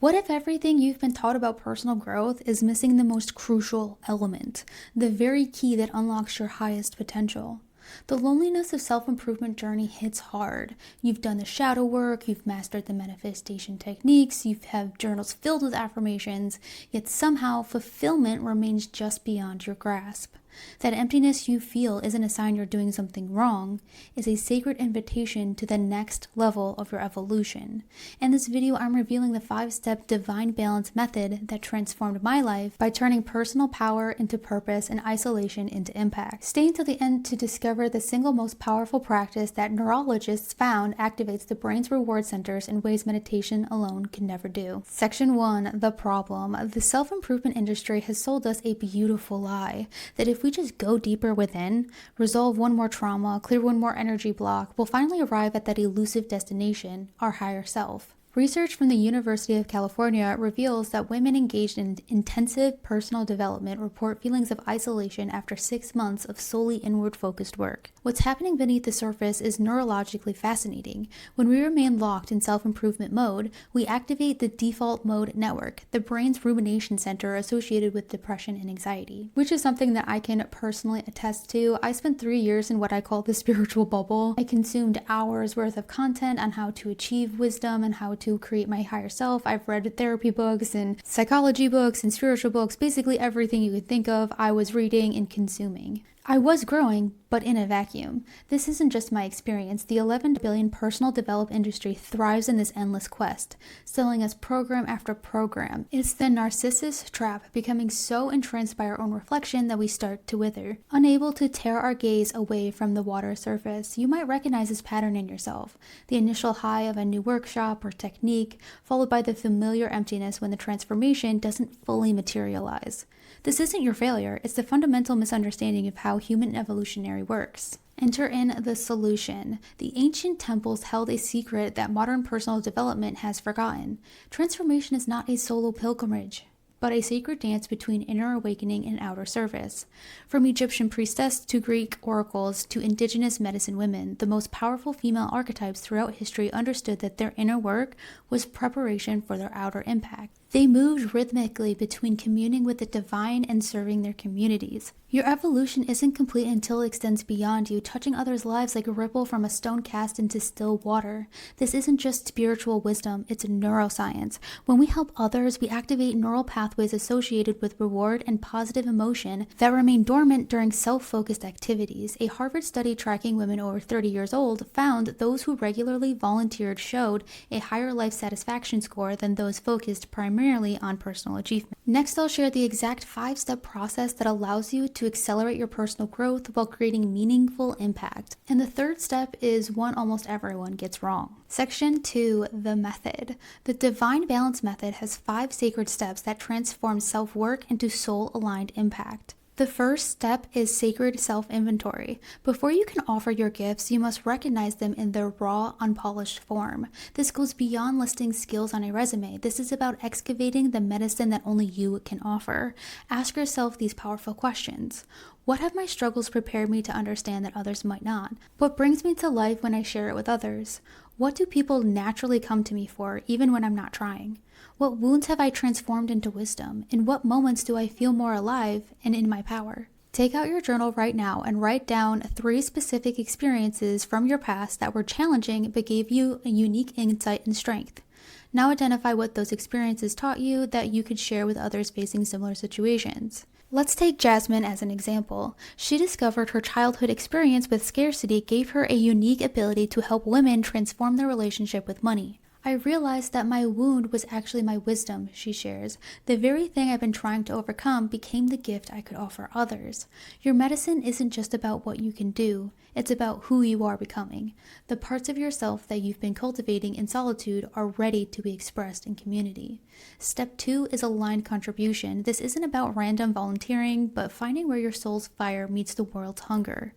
What if everything you've been taught about personal growth is missing the most crucial element, the very key that unlocks your highest potential? The loneliness of self-improvement journey hits hard. You've done the shadow work, you've mastered the manifestation techniques, you have journals filled with affirmations, yet somehow fulfillment remains just beyond your grasp. That emptiness you feel isn't a sign you're doing something wrong, it's a sacred invitation to the next level of your evolution. In this video, I'm revealing the 5-step divine balance method that transformed my life by turning personal power into purpose and isolation into impact. Stay until the end to discover the single most powerful practice that neurologists found activates the brain's reward centers in ways meditation alone can never do. Section 1, the problem. The self-improvement industry has sold us a beautiful lie that if we just go deeper within, resolve one more trauma, clear one more energy block, we'll finally arrive at that elusive destination, our higher self. Research from the University of California reveals that women engaged in intensive personal development report feelings of isolation after 6 months of solely inward-focused work. What's happening beneath the surface is neurologically fascinating. When we remain locked in self-improvement mode, we activate the default mode network, the brain's rumination center associated with depression and anxiety, which is something that I can personally attest to. I spent 3 years in what I call the spiritual bubble. I consumed hours worth of content on how to achieve wisdom and how to create my higher self. I've read therapy books and psychology books and spiritual books. Basically everything you could think of, I was reading and consuming. I was growing, but in a vacuum. This isn't just my experience. The 11 billion personal development industry thrives in this endless quest, selling us program after program. It's the narcissist trap, becoming so entranced by our own reflection that we start to wither, unable to tear our gaze away from the water surface. You might recognize this pattern in yourself. The initial high of a new workshop or technique, followed by the familiar emptiness when the transformation doesn't fully materialize. This isn't your failure, it's the fundamental misunderstanding of how human evolutionary works. Enter in the solution. The ancient temples held a secret that modern personal development has forgotten. Transformation is not a solo pilgrimage, but a sacred dance between inner awakening and outer service. From Egyptian priestess to Greek oracles to indigenous medicine women, the most powerful female archetypes throughout history understood that their inner work was preparation for their outer impact. They moved rhythmically between communing with the divine and serving their communities. Your evolution isn't complete until it extends beyond you, touching others' lives like a ripple from a stone cast into still water. This isn't just spiritual wisdom, it's neuroscience. When we help others, we activate neural pathways associated with reward and positive emotion that remain dormant during self-focused activities. A Harvard study tracking women over 30 years old found those who regularly volunteered showed a higher life satisfaction score than those focused primarily on personal achievement. Next, I'll share the exact 5-step process that allows you to accelerate your personal growth while creating meaningful impact. And the 3rd step is one almost everyone gets wrong. Section 2, the method. The divine balance method has 5 sacred steps that transform self-work into soul-aligned impact. The first step is sacred self-inventory. Before you can offer your gifts, you must recognize them in their raw, unpolished form. This goes beyond listing skills on a resume. This is about excavating the medicine that only you can offer. Ask yourself these powerful questions. What have my struggles prepared me to understand that others might not? What brings me to life when I share it with others? What do people naturally come to me for, even when I'm not trying? What wounds have I transformed into wisdom? In what moments do I feel more alive and in my power? Take out your journal right now and write down 3 specific experiences from your past that were challenging but gave you a unique insight and strength. Now identify what those experiences taught you that you could share with others facing similar situations. Let's take Jasmine as an example. She discovered her childhood experience with scarcity gave her a unique ability to help women transform their relationship with money. I realized that my wound was actually my wisdom, she shares. The very thing I've been trying to overcome became the gift I could offer others. Your medicine isn't just about what you can do, it's about who you are becoming. The parts of yourself that you've been cultivating in solitude are ready to be expressed in community. Step 2 is aligned contribution. This isn't about random volunteering, but finding where your soul's fire meets the world's hunger.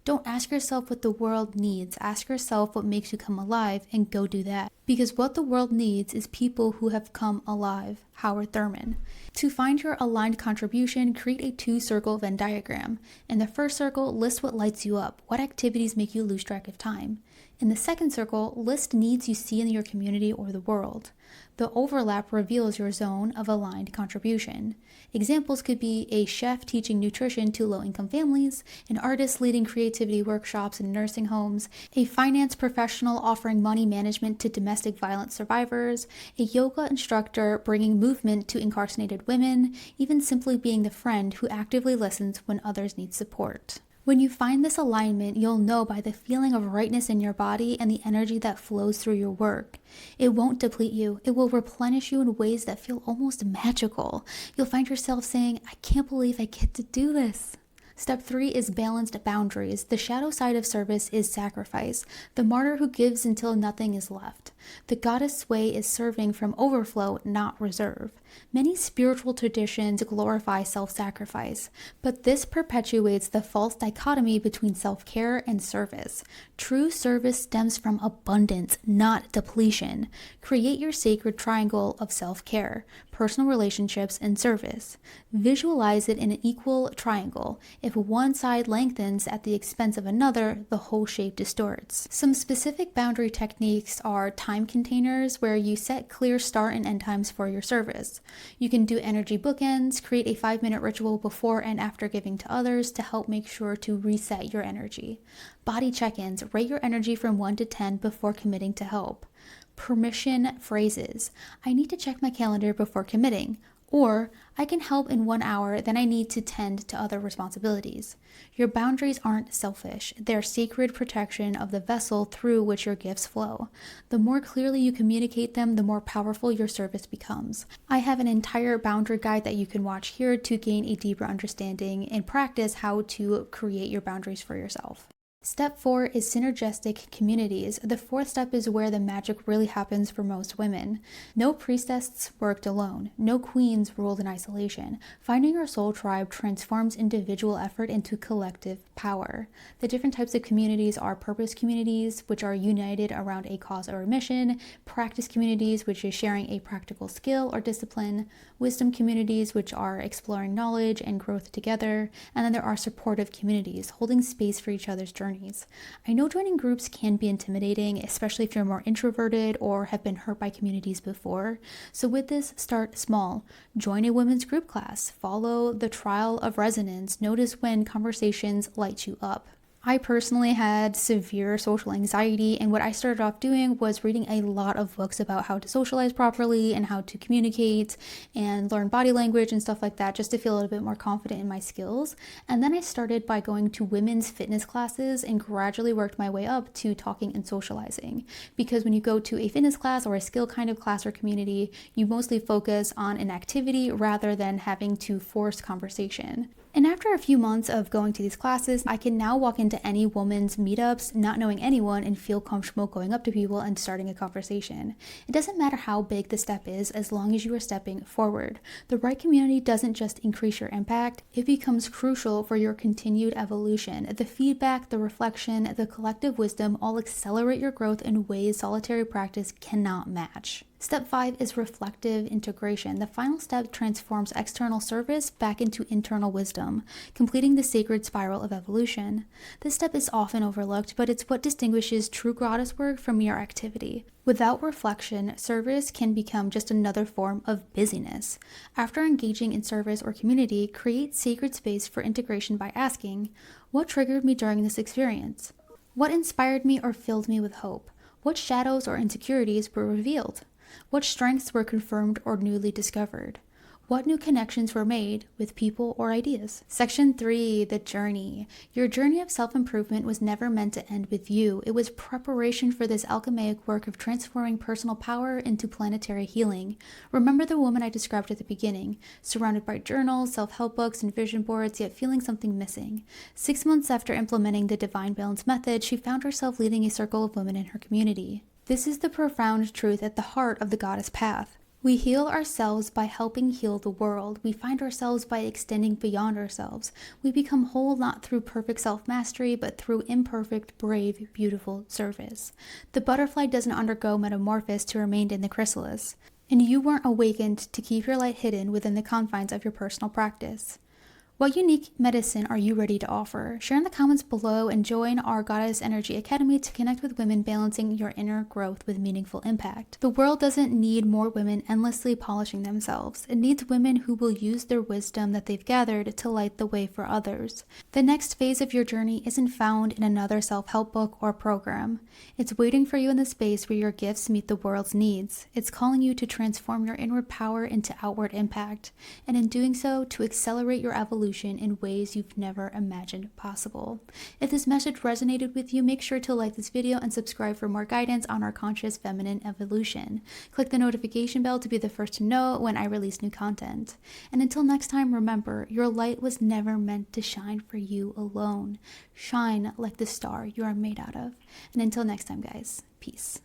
Don't ask yourself what the world needs. Ask yourself what makes you come alive and go do that. Because what the world needs is people who have come alive. Howard Thurman. To find your aligned contribution, create a 2-circle Venn diagram. In the first circle, list what lights you up. What activities make you lose track of time? In the second circle, list needs you see in your community or the world. The overlap reveals your zone of aligned contribution. Examples could be a chef teaching nutrition to low-income families, an artist leading creativity workshops in nursing homes, a finance professional offering money management to domestic violence survivors, a yoga instructor bringing movement to incarcerated women, even simply being the friend who actively listens when others need support. When you find this alignment, you'll know by the feeling of rightness in your body and the energy that flows through your work. It won't deplete you. It will replenish you in ways that feel almost magical. You'll find yourself saying, I can't believe I get to do this. Step 3 is balanced boundaries. The shadow side of service is sacrifice, the martyr who gives until nothing is left. The goddess way is serving from overflow, not reserve. Many spiritual traditions glorify self-sacrifice, but this perpetuates the false dichotomy between self-care and service. True service stems from abundance, not depletion. Create your sacred triangle of self-care, personal relationships, and service. Visualize it in an equal triangle. If one side lengthens at the expense of another, the whole shape distorts. Some specific boundary techniques are time containers, where you set clear start and end times for your service. You can do energy bookends, create a 5-minute ritual before and after giving to others to help make sure to reset your energy. Body check-ins, rate your energy from 1 to 10 before committing to help. Permission phrases, I need to check my calendar before committing. Or, I can help in 1 hour, then I need to tend to other responsibilities. Your boundaries aren't selfish. They're sacred protection of the vessel through which your gifts flow. The more clearly you communicate them, the more powerful your service becomes. I have an entire boundary guide that you can watch here to gain a deeper understanding and practice how to create your boundaries for yourself. Step 4 is synergistic communities. The fourth step is where the magic really happens for most women. No priestesses worked alone. No queens ruled in isolation. Finding your soul tribe transforms individual effort into collective power. The different types of communities are purpose communities, which are united around a cause or a mission, practice communities, which is sharing a practical skill or discipline, wisdom communities, which are exploring knowledge and growth together, and then there are supportive communities, holding space for each other's journey. I know joining groups can be intimidating, especially if you're more introverted or have been hurt by communities before. So with this, start small. Join a women's group class. Follow the trial of resonance. Notice when conversations light you up. I personally had severe social anxiety, and what I started off doing was reading a lot of books about how to socialize properly and how to communicate and learn body language and stuff like that, just to feel a little bit more confident in my skills. And then I started by going to women's fitness classes and gradually worked my way up to talking and socializing. Because when you go to a fitness class or a skill kind of class or community, you mostly focus on an activity rather than having to force conversation. And after a few months of going to these classes, I can now walk into any woman's meetups, not knowing anyone, and feel comfortable going up to people and starting a conversation. It doesn't matter how big the step is, as long as you are stepping forward. The right community doesn't just increase your impact, it becomes crucial for your continued evolution. The feedback, the reflection, the collective wisdom all accelerate your growth in ways solitary practice cannot match. Step 5 is reflective integration. The final step transforms external service back into internal wisdom, completing the sacred spiral of evolution. This step is often overlooked, but it's what distinguishes true goddess work from mere activity. Without reflection, service can become just another form of busyness. After engaging in service or community, create sacred space for integration by asking, what triggered me during this experience? What inspired me or filled me with hope? What shadows or insecurities were revealed? What strengths were confirmed or newly discovered? What new connections were made with people or ideas? Section 3, the journey. Your journey of self-improvement was never meant to end with you. It was preparation for this alchemic work of transforming personal power into planetary healing. Remember the woman I described at the beginning, surrounded by journals, self-help books, and vision boards, yet feeling something missing. 6 months after implementing the Divine Balance method, she found herself leading a circle of women in her community. This is the profound truth at the heart of the goddess path. We heal ourselves by helping heal the world. We find ourselves by extending beyond ourselves. We become whole not through perfect self-mastery, but through imperfect, brave, beautiful service. The butterfly doesn't undergo metamorphosis to remain in the chrysalis, and you weren't awakened to keep your light hidden within the confines of your personal practice. What unique medicine are you ready to offer? Share in the comments below and join our Goddess Energy Academy to connect with women balancing your inner growth with meaningful impact. The world doesn't need more women endlessly polishing themselves. It needs women who will use their wisdom that they've gathered to light the way for others. The next phase of your journey isn't found in another self-help book or program. It's waiting for you in the space where your gifts meet the world's needs. It's calling you to transform your inward power into outward impact, and in doing so, to accelerate your evolution in ways you've never imagined possible. If this message resonated with you, make sure to like this video and subscribe for more guidance on our conscious feminine evolution. Click the notification bell to be the first to know when I release new content. And until next time, remember, your light was never meant to shine for you alone. Shine like the star you are made out of. And until next time, guys, peace.